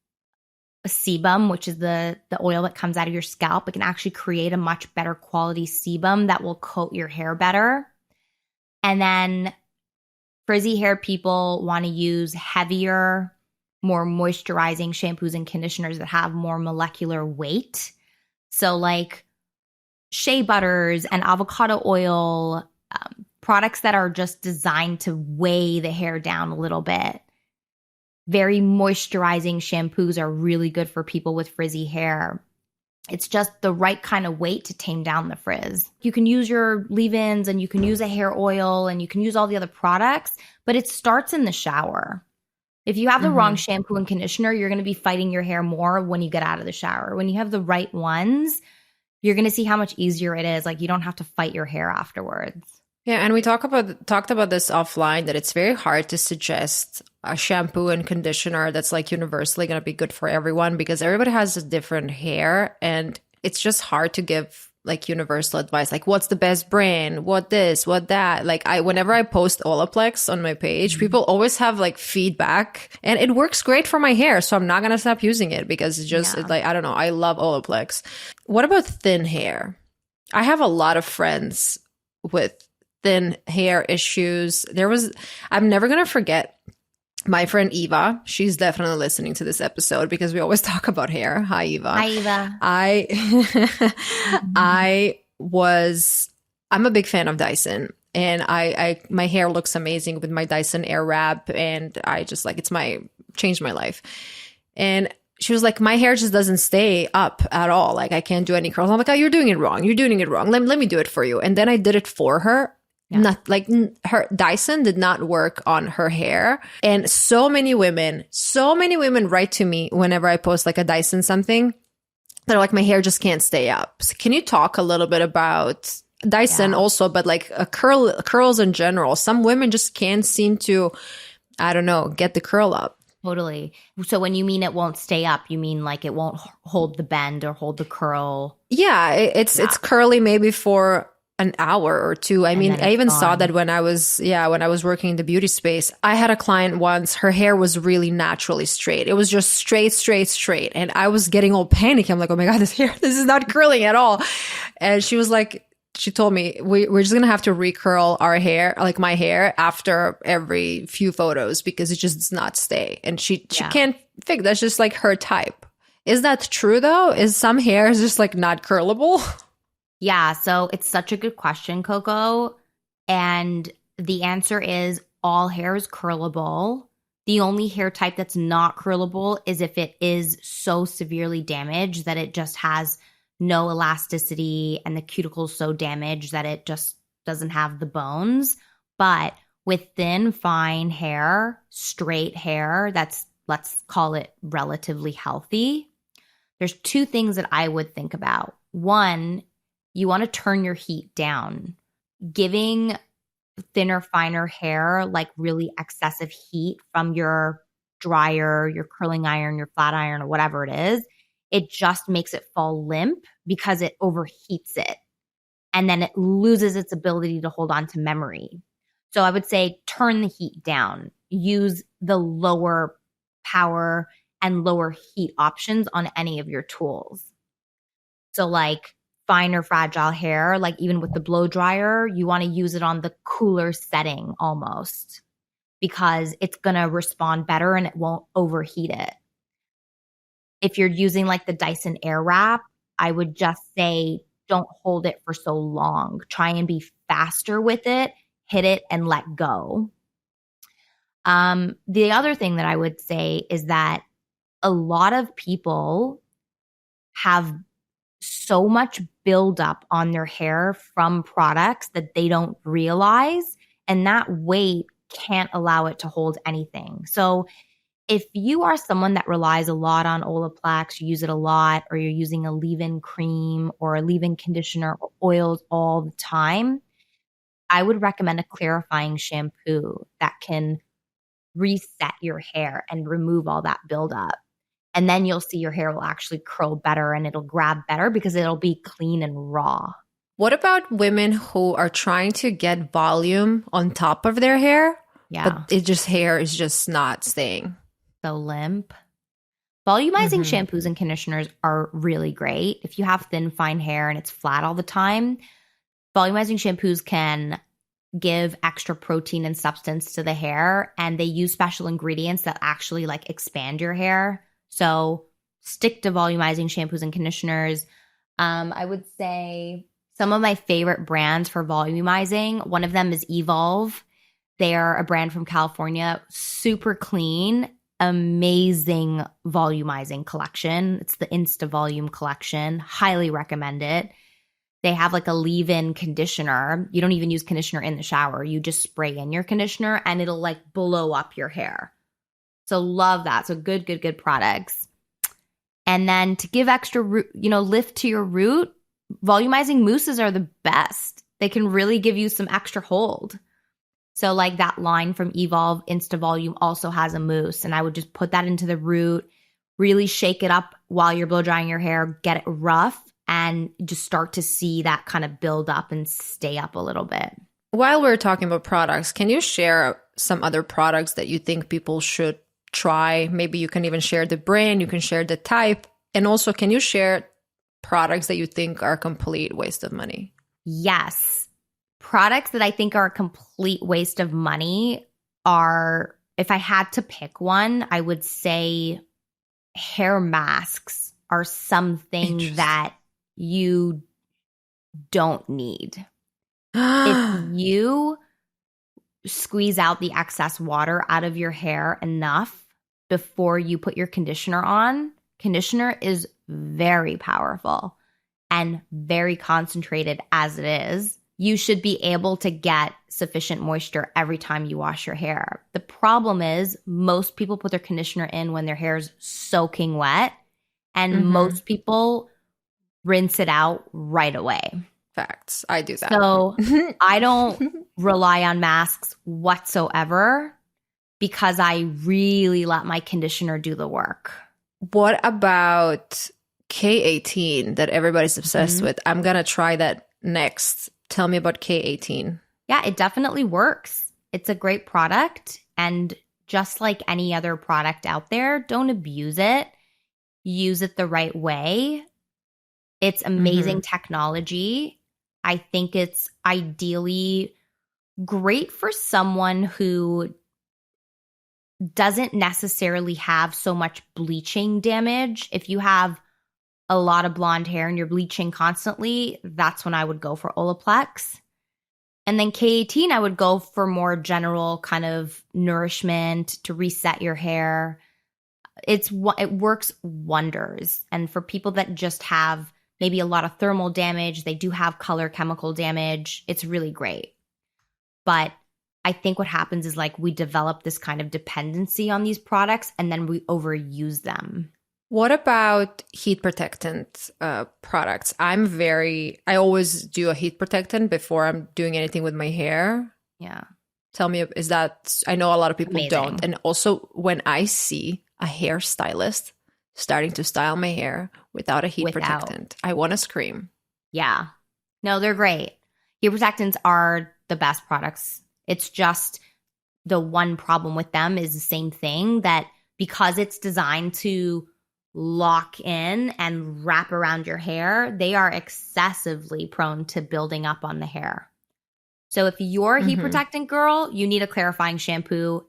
sebum, which is the oil that comes out of your scalp. It can actually create a much better quality sebum that will coat your hair better. And then frizzy hair people want to use heavier, more moisturizing shampoos and conditioners that have more molecular weight. So like shea butters and avocado oil, products that are just designed to weigh the hair down a little bit. Very moisturizing shampoos are really good for people with frizzy hair. It's just the right kind of weight to tame down the frizz. You can use your leave-ins and you can use a hair oil and you can use all the other products, but it starts in the shower. If you have the wrong shampoo and conditioner, you're going to be fighting your hair more when you get out of the shower. When you have the right ones, you're going to see how much easier it is. Like you don't have to fight your hair afterwards. Yeah, and we talked about this offline, that it's very hard to suggest a shampoo and conditioner that's like universally going to be good for everyone, because everybody has a different hair, and it's just hard to give like universal advice, like what's the best brand, what this, what that. Like whenever I post Olaplex on my page, people always have like feedback, and it works great for my hair, so I'm not going to stop using it because it's just like, I don't know, I love Olaplex. What about thin hair? I have a lot of friends with thin hair issues. I'm never going to forget my friend Eva. She's definitely listening to this episode because we always talk about hair. Hi, Eva. Hi, Eva. I'm a big fan of Dyson, and my hair looks amazing with my Dyson Airwrap, and I just like, changed my life. And she was like, my hair just doesn't stay up at all. Like I can't do any curls. I'm like, oh, you're doing it wrong. You're doing it wrong. Let me do it for you. And then I did it for her. Yeah. Not like her Dyson did not work on her hair. And so many women write to me whenever I post like a Dyson something. They're like, my hair just can't stay up. So can you talk a little bit about Dyson also, but like curls in general? Some women just can't seem to, I don't know, get the curl up. Totally. So when you mean it won't stay up, you mean like it won't hold the bend or hold the curl? Yeah, it's curly maybe for an hour or two. I mean, I even saw that when I was working in the beauty space. I had a client once, her hair was really naturally straight. It was just straight. And I was getting all panicky. I'm like, oh my God, this is not curling at all. And she was like, she told me, we're just going to have to recurl our hair, like my hair, after every few photos because it just does not stay. And she can't fix, that's just like her type. Is that true though? Is some hair just like not curlable? Yeah, so it's such a good question, Coco. And the answer is all hair is curlable. The only hair type that's not curlable is if it is so severely damaged that it just has no elasticity and the cuticle is so damaged that it just doesn't have the bones. But with thin, fine hair, straight hair, that's, let's call it relatively healthy, there's 2 things that I would think about. One, you want to turn your heat down. Giving thinner, finer hair like really excessive heat from your dryer, your curling iron, your flat iron, or whatever it is, it just makes it fall limp because it overheats it. and then it loses its ability to hold on to memory. So I would say turn the heat down. Use the lower power and lower heat options on any of your tools. So like finer, fragile hair, like even with the blow dryer, you want to use it on the cooler setting almost, because it's going to respond better and it won't overheat it. If you're using like the Dyson Airwrap, I would just say don't hold it for so long. Try and be faster with it, hit it and let go. The other thing that I would say is that a lot of people have so much buildup on their hair from products that they don't realize, and that weight can't allow it to hold anything. So if you are someone that relies a lot on Olaplex, you use it a lot, or you're using a leave-in cream or a leave-in conditioner or oils all the time, I would recommend a clarifying shampoo that can reset your hair and remove all that buildup. And then you'll see your hair will actually curl better and it'll grab better because it'll be clean and raw. What about women who are trying to get volume on top of their hair? Yeah. But hair is just not staying. So limp. Volumizing shampoos and conditioners are really great. If you have thin, fine hair and it's flat all the time, volumizing shampoos can give extra protein and substance to the hair, and they use special ingredients that actually like expand your hair. So stick to volumizing shampoos and conditioners. I would say some of my favorite brands for volumizing, one of them is Evolve. They are a brand from California, super clean, amazing volumizing collection. It's the Insta Volume collection. Highly recommend it. They have like a leave-in conditioner. You don't even use conditioner in the shower. You just spray in your conditioner and it'll like blow up your hair. So love that. So good products. And then to give extra lift to your root, volumizing mousses are the best. They can really give you some extra hold. So like that line from Evolve Insta Volume also has a mousse, and I would just put that into the root, really shake it up while you're blow drying your hair, get it rough, and just start to see that kind of build up and stay up a little bit. While we're talking about products, can you share some other products that you think people should try? Maybe you can even share the brand, you can share the type, and also can you share products that you think are a complete waste of money? Yes. Products that I think are a complete waste of money are, if I had to pick one, I would say hair masks are something that you don't need. If you squeeze out the excess water out of your hair enough before you put your conditioner on, conditioner is very powerful and very concentrated as it is. You should be able to get sufficient moisture every time you wash your hair. The problem is most people put their conditioner in when their hair is soaking wet, and most people rinse it out right away. Facts. I do that. So I don't rely on masks whatsoever because I really let my conditioner do the work. What about K18 that everybody's obsessed with? I'm going to try that next. Tell me about K18. Yeah, it definitely works. It's a great product. And just like any other product out there, don't abuse it. Use it the right way. It's amazing technology. I think it's ideally great for someone who doesn't necessarily have so much bleaching damage. If you have a lot of blonde hair and you're bleaching constantly, that's when I would go for Olaplex. And then K18, I would go for more general kind of nourishment to reset your hair. It works wonders. And for people that just have maybe a lot of thermal damage, they do have color chemical damage, it's really great. But I think what happens is like we develop this kind of dependency on these products and then we overuse them. What about heat protectant products? I always do a heat protectant before I'm doing anything with my hair. Yeah. Tell me, I know a lot of people don't. And also when I see a hairstylist starting to style my hair without a heat protectant, I want to scream. Yeah. No, they're great. Heat protectants are the best products. It's just the one problem with them is the same thing, that because it's designed to lock in and wrap around your hair, they are excessively prone to building up on the hair. So if you're a heat protectant girl, you need a clarifying shampoo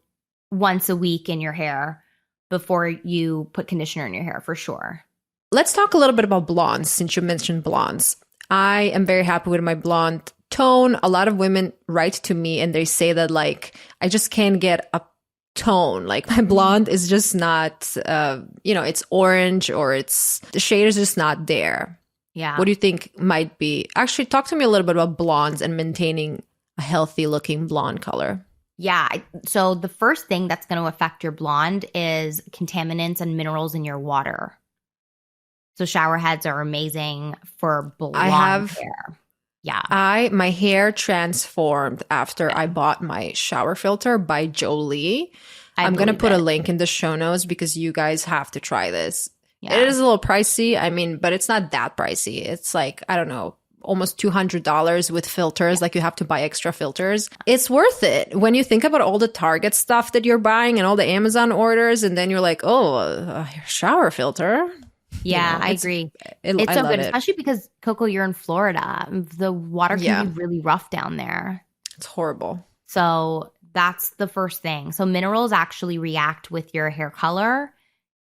once a week in your hair before you put conditioner in your hair for sure. Let's talk a little bit about blondes, since you mentioned blondes. I am very happy with my blonde tone. A lot of women write to me and they say that, like, I just can't get a tone. Like, my blonde is just not, it's orange, or the shade is just not there. Yeah. What do you think might be? Actually, talk to me a little bit about blondes and maintaining a healthy looking blonde color. Yeah. So the first thing that's going to affect your blonde is contaminants and minerals in your water. So shower heads are amazing for blonde hair. Yeah. My hair transformed after I bought my shower filter by Jolie. I'm going to put a link in the show notes because you guys have to try this. Yeah. It is a little pricey. I mean, but it's not that pricey. It's like, I don't know, almost $200 with filters. Yeah. Like, you have to buy extra filters. It's worth it when you think about all the Target stuff that you're buying and all the Amazon orders. And then you're like, oh, a shower filter. Yeah, I agree. It's so good, especially because, Coco, you're in Florida. The water can be really rough down there. It's horrible. So that's the first thing. So minerals actually react with your hair color,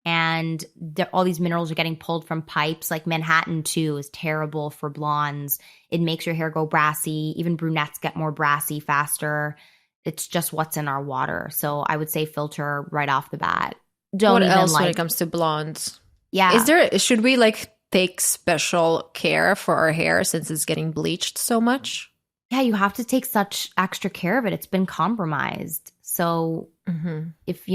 and all these minerals are getting pulled from pipes. Like Manhattan 2 is terrible for blondes. It makes your hair go brassy. Even brunettes get more brassy faster. It's just what's in our water. So I would say filter right off the bat. What else when it comes to blondes? Yeah. Should we like take special care for our hair since it's getting bleached so much? Yeah, you have to take such extra care of it. It's been compromised. So if,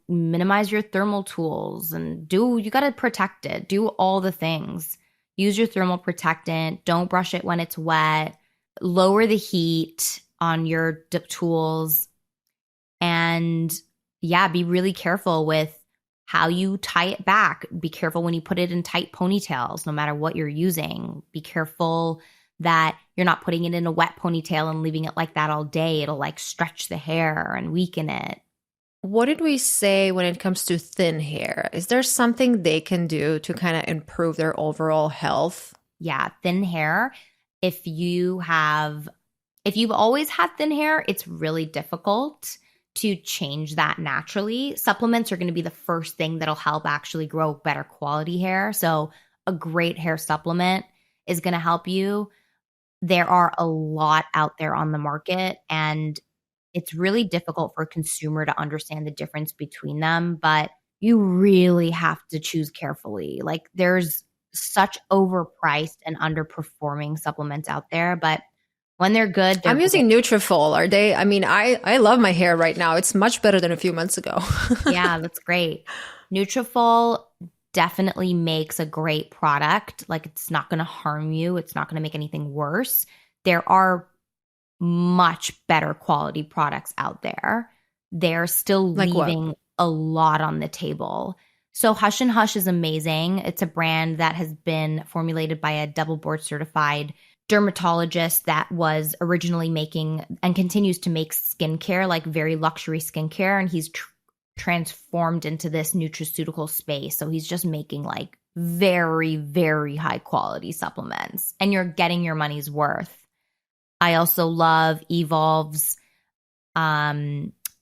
minimize your thermal tools and you got to protect it. Do all the things. Use your thermal protectant. Don't brush it when it's wet. Lower the heat on your tools. And be really careful with how you tie it back. Be careful when you put it in tight ponytails, no matter what you're using. Be careful that you're not putting it in a wet ponytail and leaving it like that all day. It'll like stretch the hair and weaken it. What did we say when it comes to thin hair? Is there something they can do to kind of improve their overall health? Yeah, thin hair. If you've always had thin hair, it's really difficult to change that naturally. Supplements are going to be the first thing that'll help actually grow better quality hair. So a great hair supplement is going to help you. There are a lot out there on the market, and it's really difficult for a consumer to understand the difference between them, but you really have to choose carefully. Like, there's such overpriced and underperforming supplements out there, but when they're good, I'm using Nutrafol. Are they? I mean, I love my hair right now. It's much better than a few months ago. Yeah, that's great. Nutrafol definitely makes a great product. Like, it's not going to harm you. It's not going to make anything worse. There are much better quality products out there. They're still leaving a lot on the table. So Hush and Hush is amazing. It's a brand that has been formulated by a double board certified dermatologist that was originally making and continues to make skincare, like very luxury skincare. And he's transformed into this nutraceutical space. So he's just making like very, very high quality supplements, and you're getting your money's worth. I also love Evolve's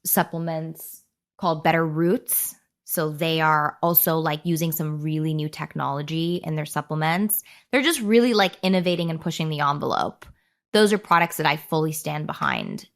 supplements called Better Roots. So they are also like using some really new technology in their supplements. They're just really like innovating and pushing the envelope. Those are products that I fully stand behind.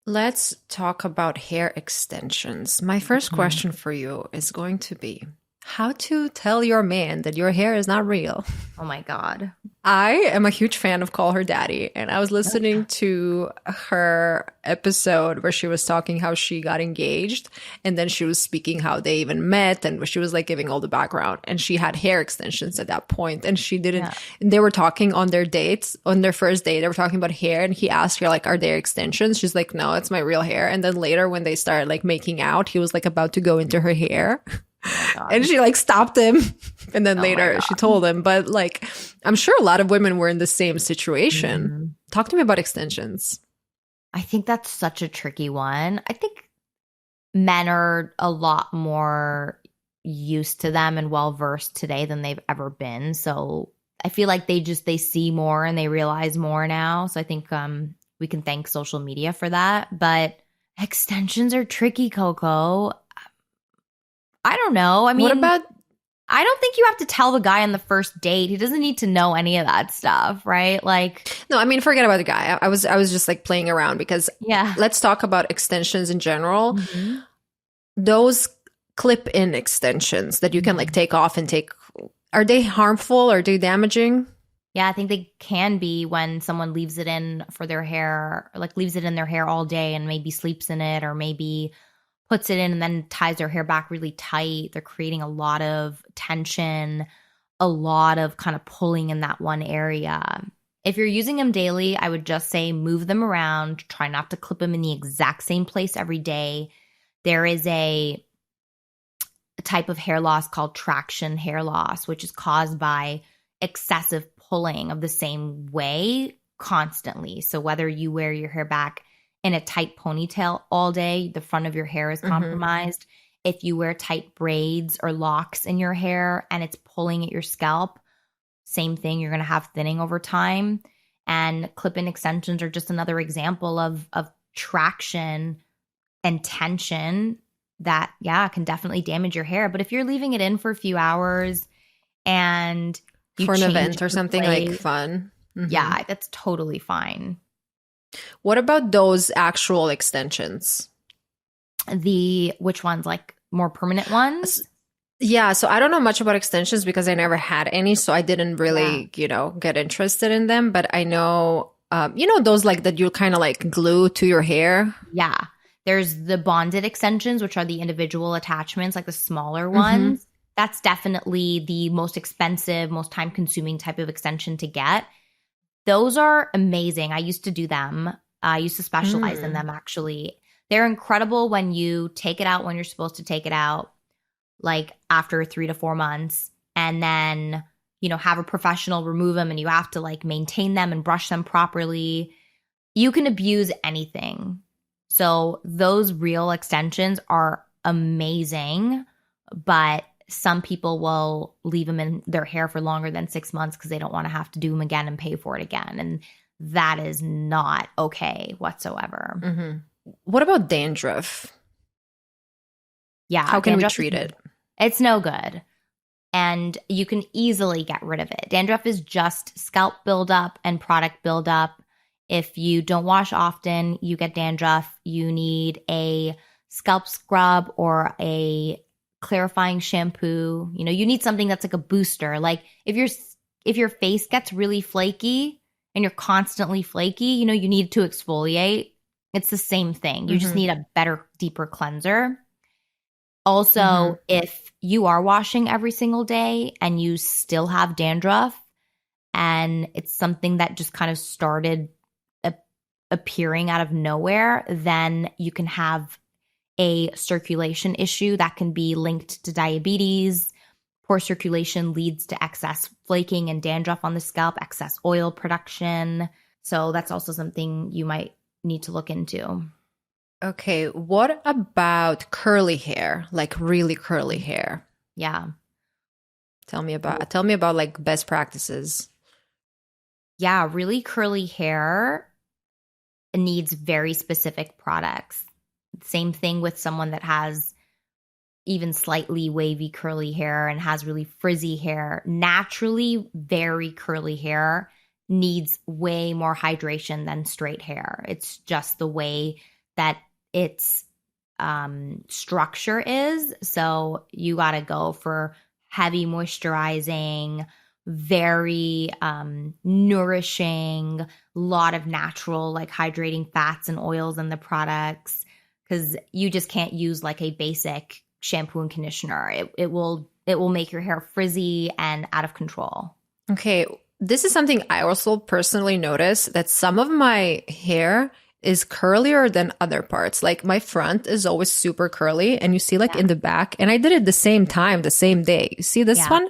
Let's talk about hair extensions. My first question for you is going to be, how to tell your man that your hair is not real. Oh my God. I am a huge fan of Call Her Daddy. And I was listening to her episode where she was talking how she got engaged. And then she was speaking how they even met. And she was like giving all the background. And she had hair extensions at that point. And she didn't. Yeah. And they were talking on their dates, on their first date. They were talking about hair. And he asked her, like, are they extensions? She's like, no, it's my real hair. And then later when they started like making out, he was like about to go into her hair. my God. And she like stopped him. And then Oh my later God. she told him. But like, I'm sure a lot of women were in the same situation. Mhm. Talk to me about extensions. I think that's such a tricky one. I think men are a lot more used to them and well versed today than they've ever been. So I feel like they see more and they realize more now. So I think we can thank social media for that. But extensions are tricky, Coco. I don't know. I mean, What about I don't think you have to tell the guy on the first date. He doesn't need to know any of that stuff, right? Like, no, I mean, forget about the guy. I was just like playing around because yeah. let's talk about extensions in general. Mhm. Those clip-in extensions that you can like take off and are they harmful? Are they damaging? Yeah, I think they can be when someone leaves it in for their hair, like leaves it in their hair all day and maybe sleeps in it or maybe puts it in and then ties their hair back really tight. They're creating a lot of tension, a lot of kind of pulling in that one area. If you're using them daily, I would just say move them around. Try not to clip them in the exact same place every day. There is a type of hair loss called traction hair loss, which is caused by excessive pulling of the same way constantly. So whether you wear your hair back in a tight ponytail all day, the front of your hair is compromised. If you wear tight braids or locks in your hair and it's pulling at your scalp, same thing, you're going to have thinning over time. And clip-in extensions are just another example of traction and tension that, can definitely damage your hair. But if you're leaving it in for a few hours and you For an change event or the something place, like fun. yeah, that's totally fine. What about those actual extensions? Which ones, like more permanent ones? Yeah, so I don't know much about extensions because I never had any, so I didn't really, get interested in them. But I know, those like that you kind of like glue to your hair. Yeah. There's the bonded extensions, which are the individual attachments, like the smaller ones. That's definitely the most expensive, most time-consuming type of extension to get. Those are amazing. I used to do them. I used to specialize in them, actually. They're incredible when you take it out when you're supposed to take it out, like after 3 to 4 months, and then, have a professional remove them and you have to like maintain them and brush them properly. You can abuse anything. So those real extensions are amazing, but some people will leave them in their hair for longer than 6 months because they don't want to have to do them again and pay for it again. And that is not okay whatsoever. What about dandruff? Yeah. How can we treat it? It's no good. And you can easily get rid of it. Dandruff is just scalp buildup and product buildup. If you don't wash often, you get dandruff. You need a scalp scrub or a clarifying shampoo. You need something that's like a booster. Like if your face gets really flaky and you're constantly flaky, you need to exfoliate. It's the same thing. You just need a better, deeper cleanser. Also, if you are washing every single day and you still have dandruff and it's something that just kind of started appearing out of nowhere, then you can have a circulation issue that can be linked to diabetes. Poor circulation leads to excess flaking and dandruff on the scalp, excess oil production. So that's also something you might need to look into. Okay, what about curly hair? Like really curly hair? Yeah. Tell me about like best practices. Yeah, really curly hair needs very specific products. Same thing with someone that has even slightly wavy curly hair and has really frizzy hair. Naturally, very curly hair needs way more hydration than straight hair. It's just the way that its structure is. So you got to go for heavy moisturizing, very nourishing, lot of natural like hydrating fats and oils in the products, because you just can't use like a basic shampoo and conditioner. It will make your hair frizzy and out of control. Okay, this is something I also personally noticed, that some of my hair is curlier than other parts. Like my front is always super curly, and you see like in the back, and I did it the same time, the same day. You see this one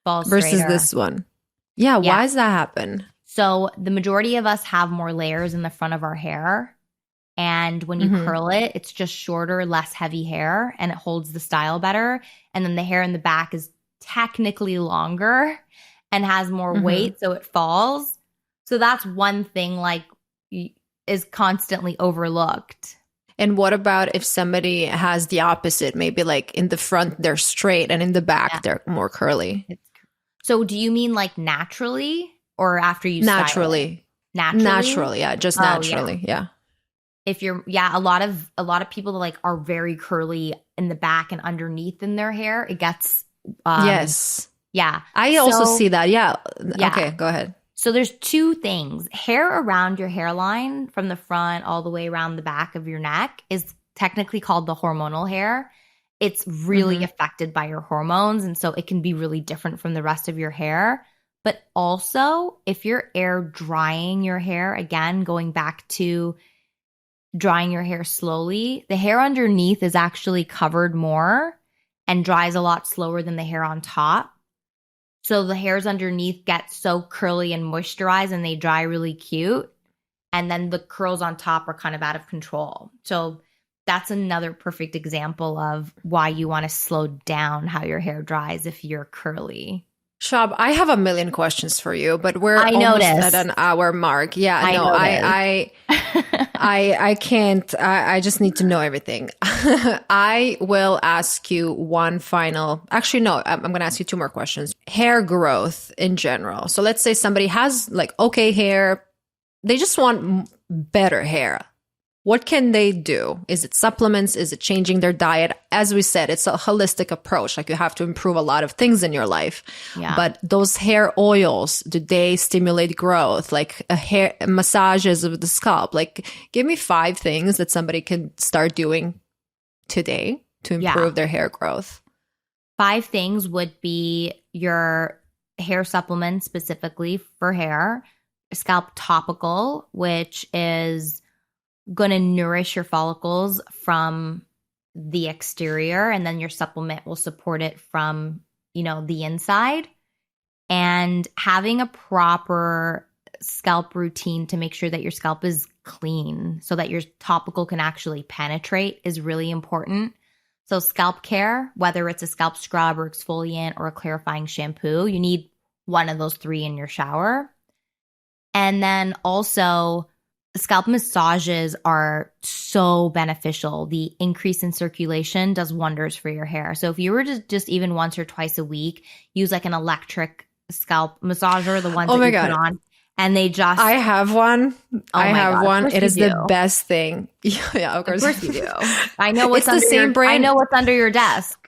falls versus straighter. this one. Yeah, why does that happen? So the majority of us have more layers in the front of our hair. And when you curl it, it's just shorter, less heavy hair, and it holds the style better. And then the hair in the back is technically longer and has more weight, so it falls. So that's one thing like is constantly overlooked. And what about if somebody has the opposite? Maybe like in the front they're straight and in the back they're more curly. So do you mean like naturally or after you style it? Naturally, yeah, just naturally, yeah. If you're a lot of people like are very curly in the back and underneath in their hair, it gets yes. Yeah. I also see that. Yeah. Okay, go ahead. So there's two things. Hair around your hairline from the front all the way around the back of your neck is technically called the hormonal hair. It's really affected by your hormones, and so it can be really different from the rest of your hair. But also, if you're air drying your hair, again, going back to drying your hair slowly, the hair underneath is actually covered more and dries a lot slower than the hair on top. So the hairs underneath get so curly and moisturized and they dry really cute. And then the curls on top are kind of out of control. So that's another perfect example of why you want to slow down how your hair dries if you're curly. Shab, I have a million questions for you, but we're almost at an hour mark. Yeah, I can't. I just need to know everything. I will ask you one final. Actually, no, I'm going to ask you two more questions. Hair growth in general. So let's say somebody has like okay hair. They just want better hair. What can they do? Is it supplements? Is it changing their diet? As we said, it's a holistic approach. Like you have to improve a lot of things in your life. Yeah. But those hair oils, do they stimulate growth? Like hair massages of the scalp? Like give me 5 things that somebody can start doing today to improve their hair growth. 5 things would be your hair supplements specifically for hair, scalp topical, which is going to nourish your follicles from the exterior, and then your supplement will support it from, the inside. And having a proper scalp routine to make sure that your scalp is clean so that your topical can actually penetrate is really important. So scalp care, whether it's a scalp scrub or exfoliant or a clarifying shampoo, you need one of those 3 in your shower. And then also scalp massages are so beneficial. The increase in circulation does wonders for your hair. So if you were to just even once or twice a week, use like an electric scalp massager, the ones that you put on, and they just... I have one. I have one. It is the best thing. Yeah, of course. Of course you do. I know what's under the same brand. I know what's under your desk.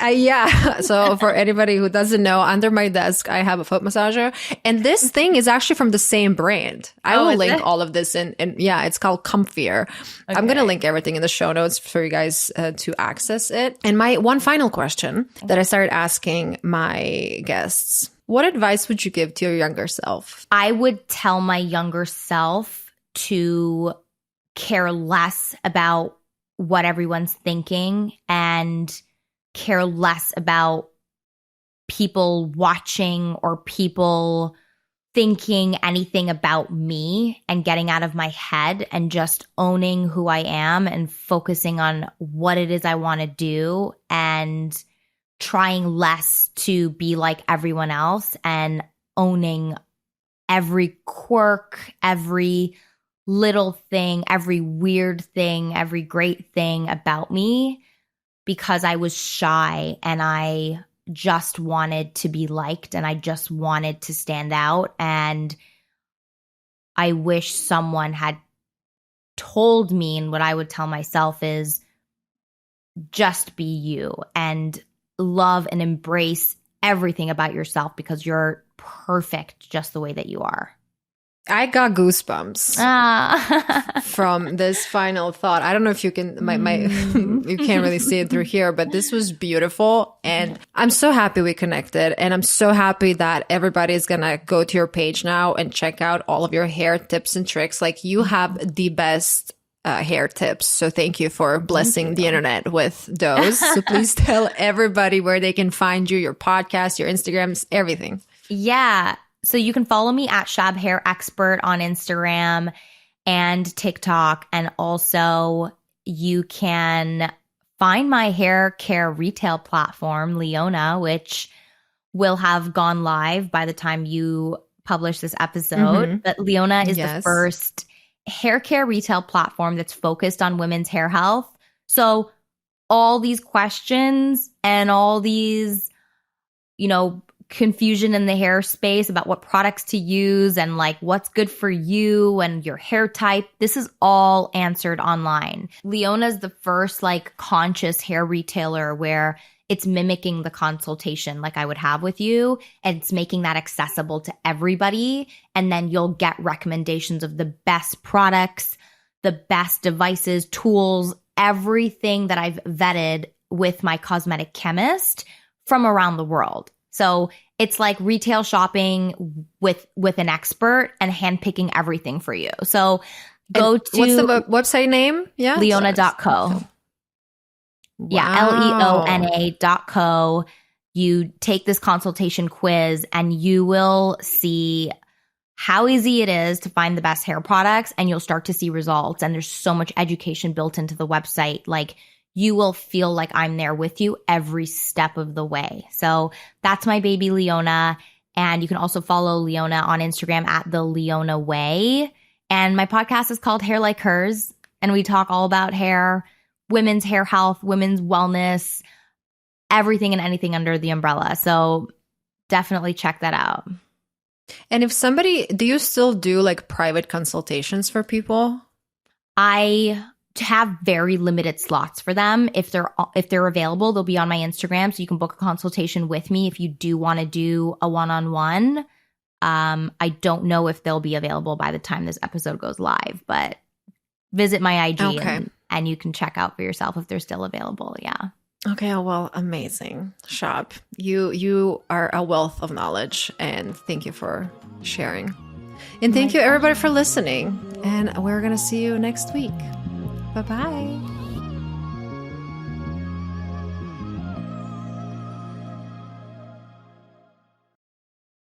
Yeah. So for anybody who doesn't know, under my desk, I have a foot massager. And this thing is actually from the same brand. I will link all of this in. Yeah, it's called Comfier. Okay. I'm going to link everything in the show notes for you guys to access it. And my one final question that I started asking my guests, what advice would you give to your younger self? I would tell my younger self to care less about what everyone's thinking and care less about people watching or people thinking anything about me, and getting out of my head and just owning who I am and focusing on what it is I want to do, and trying less to be like everyone else, and owning every quirk, every little thing, every weird thing, every great thing about me, because I was shy and I just wanted to be liked and I just wanted to stand out. And I wish someone had told me, and what I would tell myself is just be you and love and embrace everything about yourself, because you're perfect just the way that you are. I got goosebumps from this final thought. I don't know if you can, you can't really see it through here, but this was beautiful. And I'm so happy we connected. And I'm so happy that everybody is going to go to your page now and check out all of your hair tips and tricks. Like, you have the best hair tips. So thank you for blessing the internet with those. So please tell everybody where they can find you, your podcast, your Instagrams, everything. Yeah. So you can follow me at Shab Hair Expert on Instagram and TikTok. And also you can find my hair care retail platform, Leona, which will have gone live by the time you publish this episode. But Leona is the first hair care retail platform that's focused on women's hair health. So all these questions and all these, confusion in the hair space about what products to use and like what's good for you and your hair type, this is all answered online. Leona's the first like conscious hair retailer where it's mimicking the consultation like I would have with you, and it's making that accessible to everybody. And then you'll get recommendations of the best products, the best devices, tools, everything that I've vetted with my cosmetic chemist from around the world. So it's like retail shopping with an expert and handpicking everything for you. So go to what's the website name? Yeah, leona.co. Yeah, leona.co. You take this consultation quiz and you will see how easy it is to find the best hair products, and you'll start to see results. And there's so much education built into the website. Like, you will feel like I'm there with you every step of the way. So that's my baby Leona. And you can also follow Leona on Instagram at the Leona Way. And my podcast is called Hair Like Hers. And we talk all about hair, women's hair health, women's wellness, everything and anything under the umbrella. So definitely check that out. And if somebody, do you still do like private consultations for people? I have very limited slots for them. If they're available, they'll be on my Instagram. So you can book a consultation with me if you do want to do a one-on-one. I don't know if they'll be available by the time this episode goes live, but visit my IG and you can check out for yourself if they're still available. Yeah. Okay. Well, amazing. Shab, you are a wealth of knowledge, and thank you for sharing. And thank you everybody for listening. And we're going to see you next week. Bye-bye.